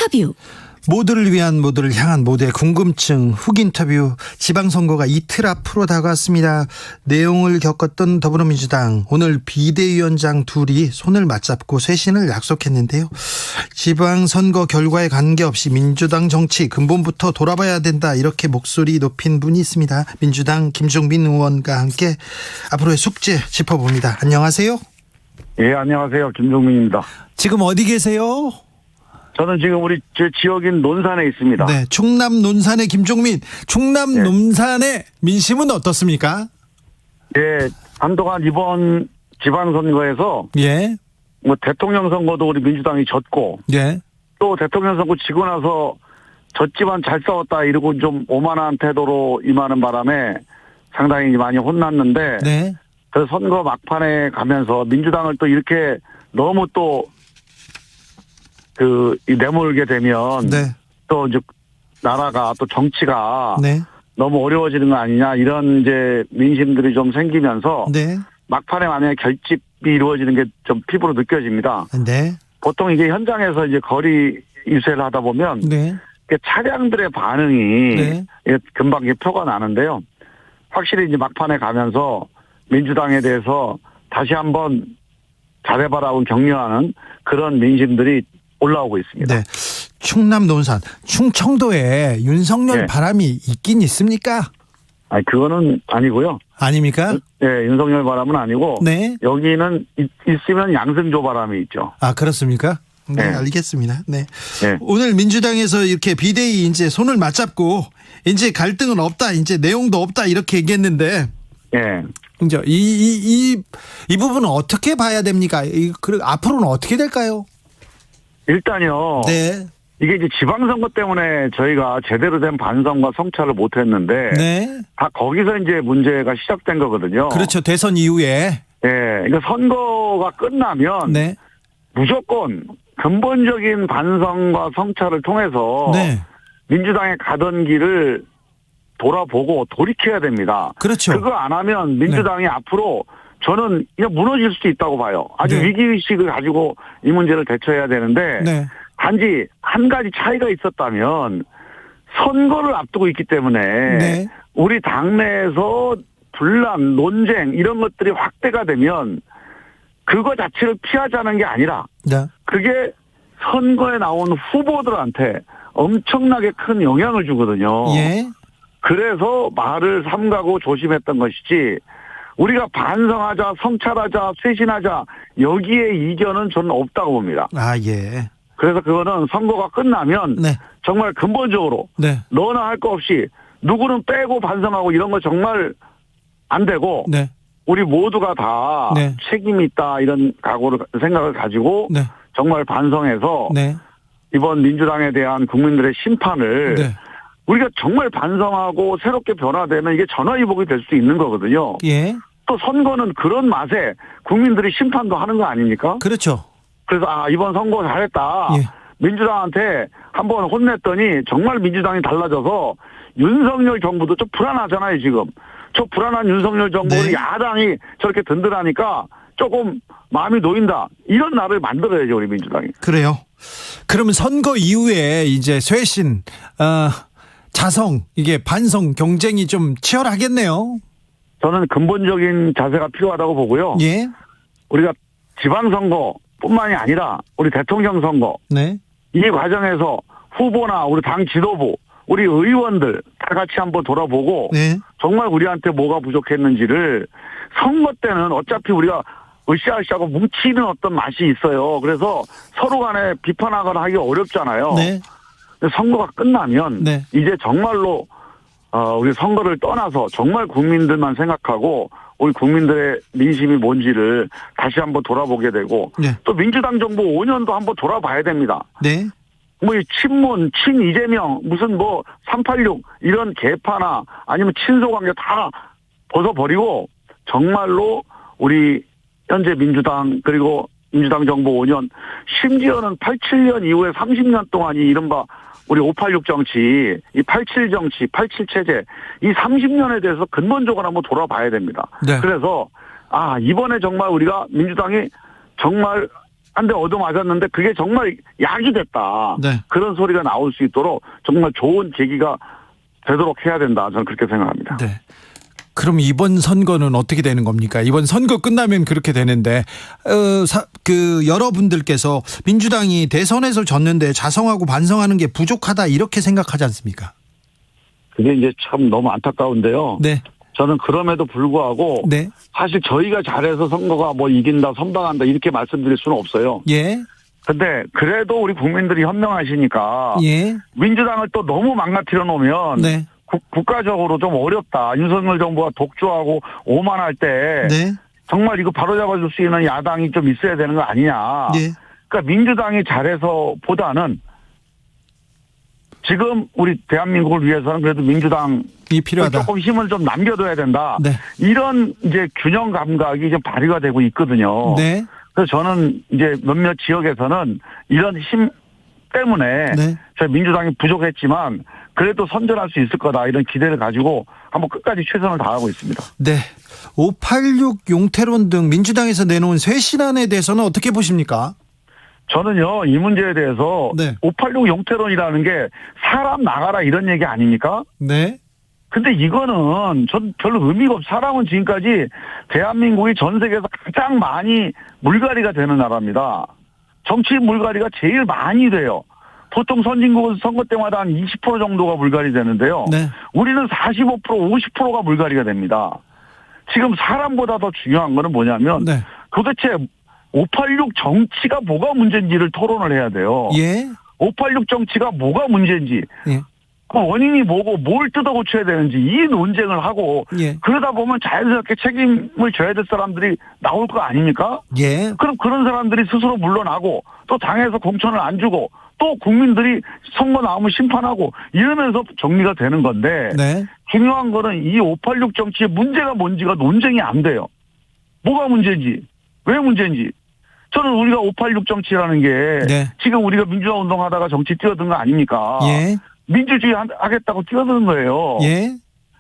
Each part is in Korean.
인터뷰. 모두를 위한, 모두를 향한 모두의 궁금증 훅 인터뷰. 지방선거가 이틀 앞으로 다가왔습니다. 내용을 겪었던 더불어민주당, 오늘 비대위원장 둘이 손을 맞잡고 쇄신을 약속했는데요. 지방선거 결과에 관계없이 민주당 정치 근본부터 돌아봐야 된다, 이렇게 목소리 높인 분이 있습니다. 민주당 김종민 의원과 함께 앞으로의 숙제 짚어봅니다. 안녕하세요. 예, 안녕하세요. 김종민입니다. 지금 어디 계세요? 저는 지금 제 지역인 논산에 있습니다. 네, 충남 논산의 김종민. 충남 논산의 민심은 어떻습니까? 예, 한동안 이번 지방선거에서 예, 대통령 선거도 우리 민주당이 졌고, 예, 또 대통령 선거 지고 나서 졌지만 잘 싸웠다 이러고 좀 오만한 태도로 임하는 바람에 상당히 많이 혼났는데, 네, 그 선거 막판에 가면서 민주당을 또 이렇게 너무 또 내몰게 되면 네, 또 이제 나라가 또 정치가 네, 너무 어려워지는 거 아니냐, 이런 이제 민심들이 좀 생기면서 네, 막판에 만약에 결집이 이루어지는 게 좀 피부로 느껴집니다. 네, 보통 이게 현장에서 이제 거리 유세를 하다 보면 네, 차량들의 반응이 네. 금방 이게 표가 나는데요. 확실히 이제 막판에 가면서 민주당에 대해서 다시 한번 잘해봐라고 격려하는 그런 민심들이 올라오고 있습니다. 네. 충남 논산, 충청도에 윤석열 네. 바람이 있긴 있습니까? 아니, 그거는 아니고요. 아닙니까? 네, 윤석열 바람은 아니고, 네. 여기는 있으면 양승조 바람이 있죠. 아, 그렇습니까? 네, 네. 알겠습니다. 네. 네. 오늘 민주당에서 이렇게 비대위 이제 손을 맞잡고 이제 갈등은 없다, 이제 내용도 없다, 이렇게 얘기했는데, 예. 이제 이 부분은 어떻게 봐야 됩니까? 그리고 앞으로는 어떻게 될까요? 일단요. 네. 이게 이제 지방선거 때문에 저희가 제대로 된 반성과 성찰을 못 했는데. 네. 다 거기서 이제 문제가 시작된 거거든요. 그렇죠. 대선 이후에. 예. 그러니까 선거가 끝나면. 네. 무조건 근본적인 반성과 성찰을 통해서. 네. 민주당에 가던 길을 돌아보고 돌이켜야 됩니다. 그렇죠. 그거 안 하면 민주당이 앞으로 저는 그냥 무너질 수도 있다고 봐요. 아주 네. 위기의식을 가지고 이 문제를 대처해야 되는데. 네. 단지 한 가지 차이가 있었다면 선거를 앞두고 있기 때문에 네. 우리 당내에서 분란, 논쟁 이런 것들이 확대가 되면 그거 자체를 피하자는 게 아니라 네. 그게 선거에 나온 후보들한테 엄청나게 큰 영향을 주거든요. 예. 그래서 말을 삼가고 조심했던 것이지, 우리가 반성하자, 성찰하자, 쇄신하자, 여기에 이견은 저는 없다고 봅니다. 아, 예. 그래서 그거는 선거가 끝나면 네. 정말 근본적으로 네. 너나 할 거 없이 누구는 빼고 반성하고 이런 거 정말 안 되고, 네. 우리 모두가 다 네. 책임이 있다, 이런 생각을 가지고 네. 정말 반성해서 네. 이번 민주당에 대한 국민들의 심판을 네. 우리가 정말 반성하고 새롭게 변화되면 이게 전화위복이 될 수 있는 거거든요. 예. 또 선거는 그런 맛에 국민들이 심판도 하는 거 아닙니까? 그렇죠. 그래서 이번 선거 잘했다. 예. 민주당한테 한번 혼냈더니 정말 민주당이 달라져서 윤석열 정부도 좀 불안하잖아요, 지금. 저 불안한 윤석열 정부를 네. 야당이 저렇게 든든하니까 조금 마음이 놓인다. 이런 날을 만들어야죠, 우리 민주당이. 그래요. 그러면 선거 이후에 이제 쇄신, 자성, 이게 반성 경쟁이 좀 치열하겠네요. 저는 근본적인 자세가 필요하다고 보고요. 예. 우리가 지방선거뿐만이 아니라 우리 대통령 선거, 네. 이 과정에서 후보나 우리 당 지도부, 우리 의원들 다 같이 한번 돌아보고 네. 정말 우리한테 뭐가 부족했는지를, 선거 때는 어차피 우리가 으쌰으쌰하고 뭉치는 어떤 맛이 있어요. 그래서 서로 간에 비판하거나 하기 어렵잖아요. 네. 근데 선거가 끝나면 네. 이제 정말로 우리 선거를 떠나서 정말 국민들만 생각하고 우리 국민들의 민심이 뭔지를 다시 한번 돌아보게 되고, 네. 또 민주당 정부 5년도 한번 돌아봐야 됩니다. 네. 이 친문, 이재명, 무슨 386 이런 개파나 아니면 친소관계 다 벗어버리고 정말로 우리 현재 민주당, 그리고 민주당 정부 5년, 심지어는 87년 이후에 30년 동안 이 이른바 우리 586 정치, 이 87 정치, 87 체제, 이 30년에 대해서 근본적으로 한번 돌아봐야 됩니다. 네. 그래서 이번에 정말 우리가 민주당이 정말 한 대 얻어맞았는데 그게 정말 약이 됐다. 네. 그런 소리가 나올 수 있도록 정말 좋은 계기가 되도록 해야 된다. 저는 그렇게 생각합니다. 네. 그럼 이번 선거는 어떻게 되는 겁니까? 이번 선거 끝나면 그렇게 되는데 여러분들께서 민주당이 대선에서 졌는데 자성하고 반성하는 게 부족하다 이렇게 생각하지 않습니까? 그게 이제 참 너무 안타까운데요. 네. 저는 그럼에도 불구하고 네. 사실 저희가 잘해서 선거가 뭐 이긴다, 선방한다 이렇게 말씀드릴 수는 없어요. 예. 근데 그래도 우리 국민들이 현명하시니까 예. 민주당을 또 너무 망가뜨려 놓으면 네. 국가적으로 좀 어렵다. 윤석열 정부가 독주하고 오만할 때 네. 정말 이거 바로잡아줄 수 있는 야당이 좀 있어야 되는 거 아니냐. 예. 그러니까 민주당이 잘해서 보다는 지금 우리 대한민국을 위해서는 그래도 민주당 이 필요하다. 조금 힘을 좀 남겨둬야 된다. 네. 이런 이제 균형 감각이 좀 발휘가 되고 있거든요. 네. 그래서 저는 이제 몇몇 지역에서는 이런 힘 때문에 네. 저희 민주당이 부족했지만 그래도 선전할 수 있을 거다 이런 기대를 가지고 한번 끝까지 최선을 다하고 있습니다. 네. 586 용태론 등 민주당에서 내놓은 쇄신안에 대해서는 어떻게 보십니까? 저는요 이 문제에 대해서 네. 586 용태론이라는 게 사람 나가라 이런 얘기 아닙니까? 네. 근데 이거는 전 별로 의미가 없어요. 사람은 지금까지 대한민국이 전 세계에서 가장 많이 물갈이가 되는 나라입니다. 정치 물갈이가 제일 많이 돼요. 보통 선진국은 선거 때마다 한 20% 정도가 물갈이 되는데요. 네. 우리는 45%, 50%가 물갈이가 됩니다. 지금 사람보다 더 중요한 거는 뭐냐면 네. 도대체 586 정치가 뭐가 문제인지를 토론을 해야 돼요. 예. 586 정치가 뭐가 문제인지 예. 그 원인이 뭐고 뭘 뜯어고쳐야 되는지 이 논쟁을 하고 예. 그러다 보면 자연스럽게 책임을 져야 될 사람들이 나올 거 아닙니까? 예. 그럼 그런 사람들이 스스로 물러나고 또 당에서 공천을 안 주고 또 국민들이 선거 나오면 심판하고 이러면서 정리가 되는 건데 네. 중요한 거는 이 586 정치의 문제가 뭔지가 논쟁이 안 돼요. 뭐가 문제인지 왜 문제인지 저는 우리가 586 정치라는 게 네. 지금 우리가 민주화 운동하다가 정치 뛰어든 거 아닙니까? 예. 민주주의 하겠다고 뛰어드는 거예요. 예.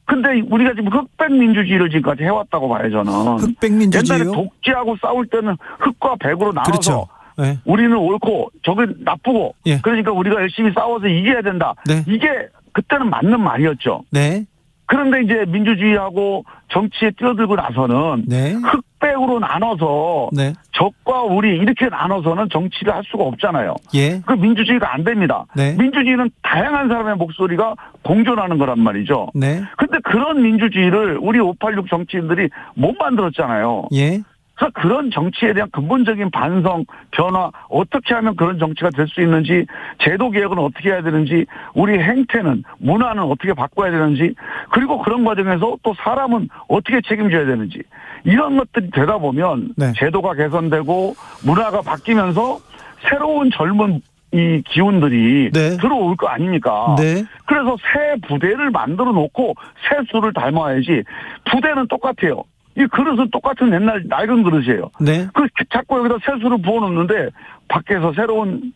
근데 우리가 지금 흑백 민주주의를 지금까지 해왔다고 봐요, 저는. 흑백 민주주의요? 옛날에 독재하고 싸울 때는 흑과 백으로 나눠서 그렇죠. 네. 우리는 옳고 저기 나쁘고 예. 그러니까 우리가 열심히 싸워서 이겨야 된다. 네. 이게 그때는 맞는 말이었죠. 네. 그런데 이제 민주주의하고 정치에 뛰어들고 나서는 네. 흑백으로 나눠서 네. 적과 우리 이렇게 나눠서는 정치를 할 수가 없잖아요. 예. 그 민주주의가 안 됩니다. 네. 민주주의는 다양한 사람의 목소리가 공존하는 거란 말이죠. 네. 근데 그런 민주주의를 우리 586 정치인들이 못 만들었잖아요. 예. 그래서 그런 정치에 대한 근본적인 반성, 변화, 어떻게 하면 그런 정치가 될 수 있는지, 제도 개혁은 어떻게 해야 되는지, 우리 행태는, 문화는 어떻게 바꿔야 되는지, 그리고 그런 과정에서 또 사람은 어떻게 책임져야 되는지, 이런 것들이 되다 보면 네. 제도가 개선되고 문화가 바뀌면서 새로운 젊은 이 기운들이 네. 들어올 거 아닙니까? 네. 그래서 새 부대를 만들어 놓고 새 수를 닮아야지 부대는 똑같아요. 이 그릇은 똑같은 옛날 낡은 그릇이에요. 네. 그 자꾸 여기다 새수를 부어놓는데 밖에서 새로운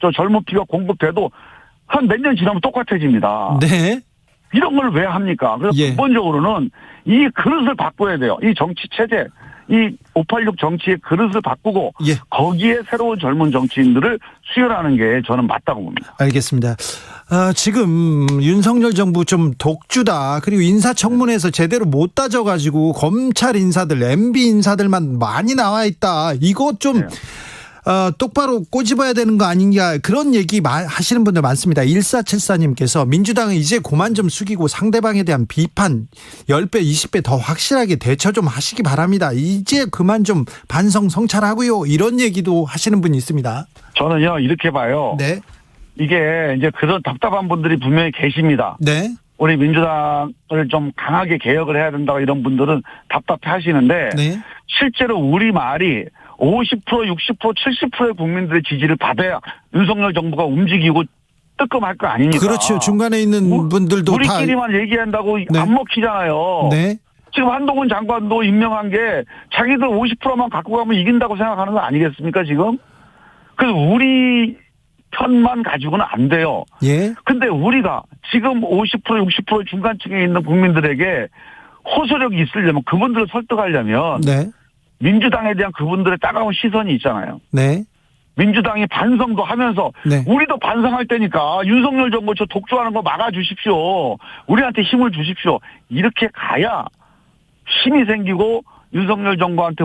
저 젊은 피가 공급돼도 한 몇 년 지나면 똑같아집니다. 네. 이런 걸 왜 합니까? 그래서 예. 근본적으로는 이 그릇을 바꿔야 돼요. 이 정치 체제, 이 586 정치의 그릇을 바꾸고 예. 거기에 새로운 젊은 정치인들을 수혈하는 게 저는 맞다고 봅니다. 알겠습니다. 지금 윤석열 정부 좀 독주다. 그리고 인사청문회에서 제대로 못 따져가지고 검찰 인사들, MB 인사들만 많이 나와 있다. 이거 좀 네. 똑바로 꼬집어야 되는 거 아닌가 그런 얘기 하시는 분들 많습니다. 1474님께서 민주당은 이제 그만 좀 숙이고 상대방에 대한 비판 10배 20배 더 확실하게 대처 좀 하시기 바랍니다. 이제 그만 좀 반성 성찰하고요. 이런 얘기도 하시는 분이 있습니다. 저는요 이렇게 봐요. 네. 이게 이제 그런 답답한 분들이 분명히 계십니다. 네. 우리 민주당을 좀 강하게 개혁을 해야 된다고 이런 분들은 답답해 하시는데 네. 실제로 우리 말이 50%, 60%, 70%의 국민들의 지지를 받아야 윤석열 정부가 움직이고 뜨끔할 거 아닙니까? 그렇죠. 중간에 있는 분들도 우리끼리만 얘기한다고 네. 안 먹히잖아요. 네. 지금 한동훈 장관도 임명한 게 자기들 50%만 갖고 가면 이긴다고 생각하는 거 아니겠습니까 지금? 그래서 우리 편만 가지고는 안 돼요. 예. 근데 우리가 지금 50%, 60% 중간층에 있는 국민들에게 호소력이 있으려면 그분들을 설득하려면 네. 민주당에 대한 그분들의 따가운 시선이 있잖아요. 네. 민주당이 반성도 하면서 네. 우리도 반성할 때니까 윤석열 정부 저 독주하는 거 막아주십시오. 우리한테 힘을 주십시오. 이렇게 가야 힘이 생기고 윤석열 정부한테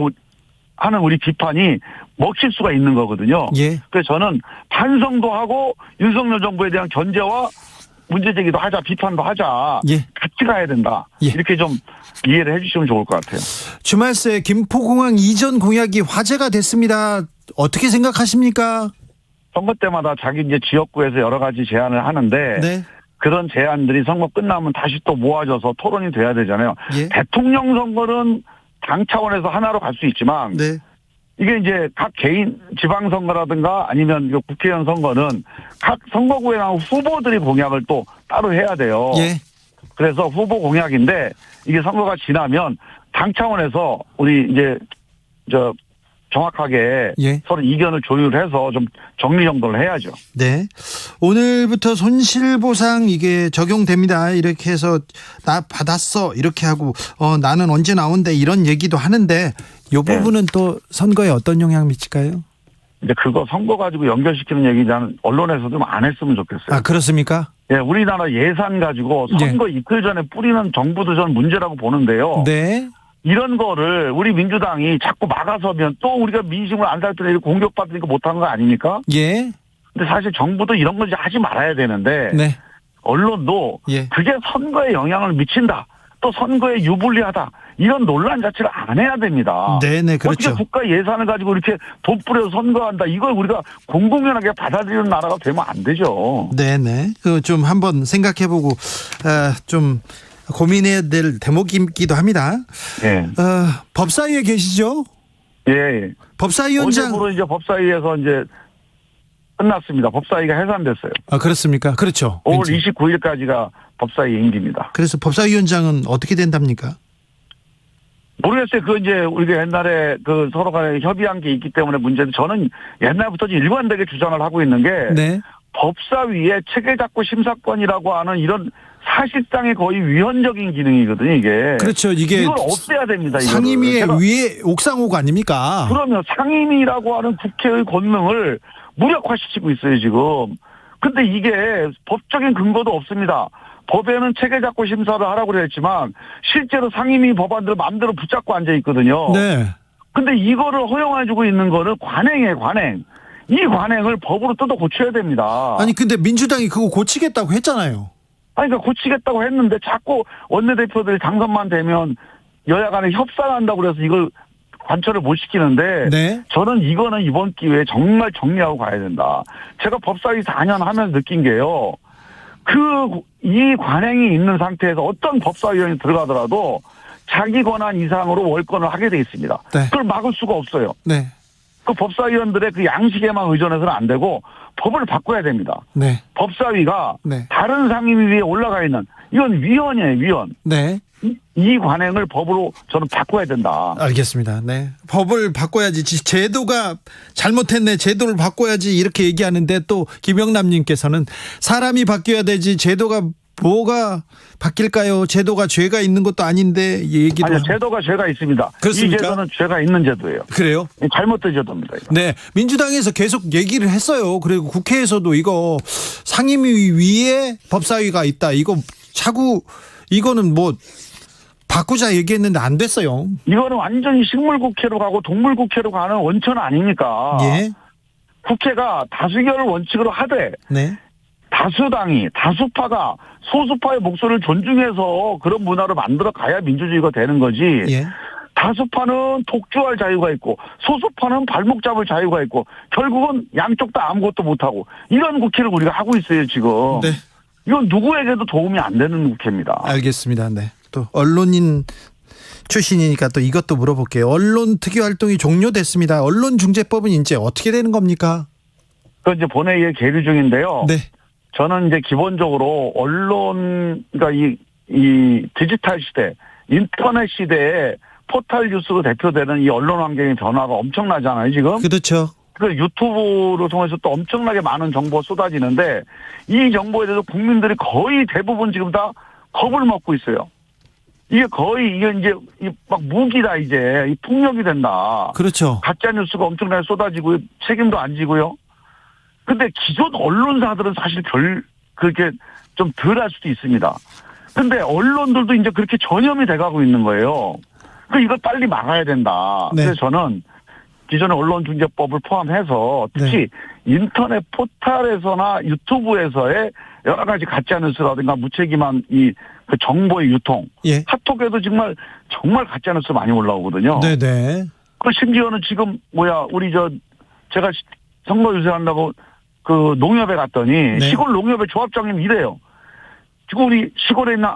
하는 우리 비판이 먹힐 수가 있는 거거든요. 예. 그래서 저는 반성도 하고 윤석열 정부에 대한 견제와 문제제기도 하자, 비판도 하자. 예. 같이 가야 된다. 예. 이렇게 좀 이해를 해 주시면 좋을 것 같아요. 주말 새 김포공항 이전 공약이 화제가 됐습니다. 어떻게 생각하십니까? 선거 때마다 자기 이제 지역구에서 여러 가지 제안을 하는데 네. 그런 제안들이 선거 끝나면 다시 또 모아져서 토론이 돼야 되잖아요. 예. 대통령 선거는 당 차원에서 하나로 갈 수 있지만 네. 이게 이제 각 개인 지방선거라든가 아니면 국회의원 선거는 각 선거구에 나온 후보들이 공약을 또 따로 해야 돼요. 예. 그래서 후보 공약인데 이게 선거가 지나면 당 차원에서 우리 이제 정확하게 예. 서로 이견을 조율해서 좀 정리정돈을 해야죠. 네. 오늘부터 손실보상 이게 적용됩니다. 이렇게 해서 나 받았어. 이렇게 하고 나는 언제 나온대 이런 얘기도 하는데 이 부분은 또 선거에 어떤 영향 미칠까요? 이제 그거 선거 가지고 연결시키는 얘기는 언론에서 좀 안 했으면 좋겠어요. 아, 그렇습니까? 예, 우리나라 예산 가지고 선거 이틀 전에 뿌리는 정부도 저는 문제라고 보는데요. 네. 이런 거를 우리 민주당이 자꾸 막아서면 또 우리가 민심을 안 살펴내고 공격받으니까 못한 거 아닙니까? 예. 근데 사실 정부도 이런 걸 하지 말아야 되는데 네. 언론도 예. 그게 선거에 영향을 미친다. 또 선거에 유불리하다. 이런 논란 자체를 안 해야 됩니다. 네네, 그렇죠. 어떻게 국가 예산을 가지고 이렇게 돈 뿌려서 선거한다. 이걸 우리가 공공연하게 받아들이는 나라가 되면 안 되죠. 네네. 그 좀 한번 생각해보고 좀 고민해야 될 대목이기도 합니다. 예. 법사위에 계시죠? 예. 법사위원장. 어제부로 이제 법사위에서 이제 끝났습니다. 법사위가 해산됐어요. 아, 그렇습니까? 그렇죠. 5월 왠지. 29일까지가 법사위 임기입니다. 그래서 법사위원장은 어떻게 된답니까? 모르겠어요. 그 이제 우리가 옛날에 그 서로 간에 협의한 게 있기 때문에 문제인데 저는 옛날부터 일관되게 주장을 하고 있는 게 네. 법사위의 체계작구 심사권이라고 하는 이런 사실상의 거의 위헌적인 기능이거든요, 이게. 그렇죠. 이게 이걸 없애야 됩니다. 이거를. 상임위의 제가 위에 옥상호가 아닙니까? 그러면 상임위라고 하는 국회의 권능을 무력화시키고 있어요, 지금. 근데 이게 법적인 근거도 없습니다. 법에는 체계작구 심사를 하라고 그랬지만 실제로 상임위 법안들을 마음대로 붙잡고 앉아 있거든요. 네. 근데 이거를 허용해주고 있는 거는 관행이에요, 관행. 이 관행을 법으로 뜯어 고쳐야 됩니다. 아니 근데 민주당이 그거 고치겠다고 했잖아요. 아니, 그러니까 고치겠다고 했는데 자꾸 원내대표들이 당선만 되면 여야 간에 협상한다고 그래서 이걸 관철을 못 시키는데 네. 저는 이거는 이번 기회에 정말 정리하고 가야 된다. 제가 법사위 4년 하면서 느낀 게요. 이 관행이 있는 상태에서 어떤 법사위원이 들어가더라도 자기 권한 이상으로 월권을 하게 돼 있습니다. 네. 그걸 막을 수가 없어요. 네. 그 법사위원들의 그 양식에만 의존해서는 안 되고 법을 바꿔야 됩니다. 네. 법사위가 네. 다른 상임위 위에 올라가 있는 이건 위헌이에요, 위헌. 네. 이 관행을 법으로 저는 바꿔야 된다. 알겠습니다. 네. 법을 바꿔야지. 제도가 잘못했네. 제도를 바꿔야지. 이렇게 얘기하는데 또 김영남님께서는 사람이 바뀌어야 되지. 제도가 뭐가 바뀔까요? 제도가 죄가 있는 것도 아닌데 얘기도. 아니요, 제도가 죄가 있습니다. 그렇습니까? 이 제도는 죄가 있는 제도예요. 그래요? 잘못된 제도입니다. 이거. 네. 민주당에서 계속 얘기를 했어요. 그리고 국회에서도 이거 상임위 위에 법사위가 있다. 이거 차고 이거는 뭐 바꾸자 얘기했는데 안 됐어요. 이거는 완전히 식물국회로 가고 동물국회로 가는 원천 아닙니까? 예. 국회가 다수결을 원칙으로 하되 네. 다수당이 다수파가 소수파의 목소리를 존중해서 그런 문화를 만들어 가야 민주주의가 되는 거지. 예. 다수파는 독주할 자유가 있고 소수파는 발목 잡을 자유가 있고 결국은 양쪽 다 아무것도 못하고 이런 국회를 우리가 하고 있어요 지금. 네. 이건 누구에게도 도움이 안 되는 국회입니다. 알겠습니다. 네. 또 언론인 출신이니까 또 이것도 물어볼게요. 언론 특위 활동이 종료됐습니다. 언론중재법은 이제 어떻게 되는 겁니까? 그 이제 본회의에 계류 중인데요. 네. 저는 이제 기본적으로 언론, 그러니까 이 디지털 시대, 인터넷 시대에 포털 뉴스로 대표되는 이 언론 환경의 변화가 엄청나잖아요, 지금. 그렇죠. 그 유튜브를 통해서 또 엄청나게 많은 정보가 쏟아지는데 이 정보에 대해서 국민들이 거의 대부분 지금 다 겁을 먹고 있어요. 이게 거의 이게 이제 막 무기다 이제 이 폭력이 된다. 그렇죠. 가짜 뉴스가 엄청나게 쏟아지고 책임도 안 지고요. 근데 기존 언론사들은 사실 그렇게 좀 덜 할 수도 있습니다. 근데 언론들도 이제 그렇게 전염이 돼가고 있는 거예요. 그 이걸 빨리 막아야 된다. 네. 그래서 저는 기존의 언론중재법을 포함해서 특히 인터넷 포털에서나 유튜브에서의 여러 가지 가짜 뉴스라든가 무책임한 그 정보의 유통, 예. 카톡에도 정말 가짜 뉴스 많이 올라오거든요. 네네. 그 심지어는 지금 우리 제가 선거 유세한다고 그 농협에 갔더니 네. 시골 농협의 조합장님 이래요. 지금 우리 시골에 있는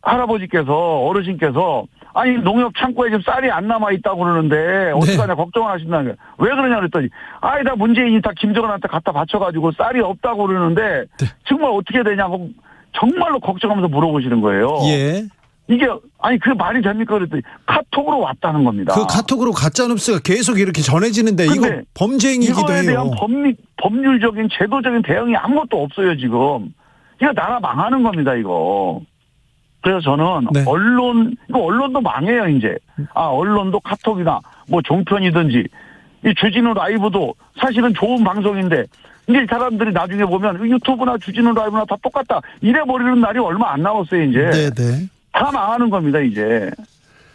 할아버지께서 어르신께서 아니 농협 창고에 지금 쌀이 안 남아 있다고 그러는데 어떡하냐 걱정을 하신다는 거예요. 왜 그러냐 그랬더니 다 문재인이 다 김정은한테 갖다 바쳐가지고 쌀이 없다고 그러는데 네. 정말 어떻게 되냐고 정말로 걱정하면서 물어보시는 거예요. 예. 이게 그 말이 됩니까 그랬더니 카톡으로 왔다는 겁니다. 그 카톡으로 가짜 뉴스가 계속 이렇게 전해지는데 이거 근데 범죄 행위이기도 이거에 해요. 대한 법률적인 제도적인 대응이 아무것도 없어요 지금. 이거 나라 망하는 겁니다 이거. 그래서 저는 네. 언론도 망해요 이제. 언론도 카톡이나 뭐 종편이든지 이 주진우 라이브도 사실은 좋은 방송인데 이제 사람들이 나중에 보면 유튜브나 주진우 라이브나 다 똑같다 이래 버리는 날이 얼마 안 남았어요 이제. 네네. 다 망하는 겁니다 이제.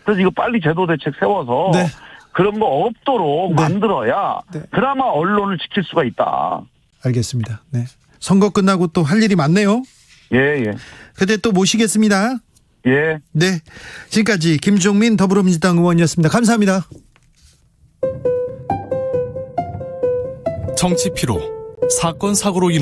그래서 이거 빨리 제도 대책 세워서 네. 그런 거 없도록 네. 만들어야 네. 그나마 언론을 지킬 수가 있다. 알겠습니다. 네. 선거 끝나고 또 할 일이 많네요. 예. 그때 또 모시겠습니다. 예. 네. 지금까지 김종민 더불어민주당 의원이었습니다. 감사합니다. 정치 피로, 사건 사고로 인한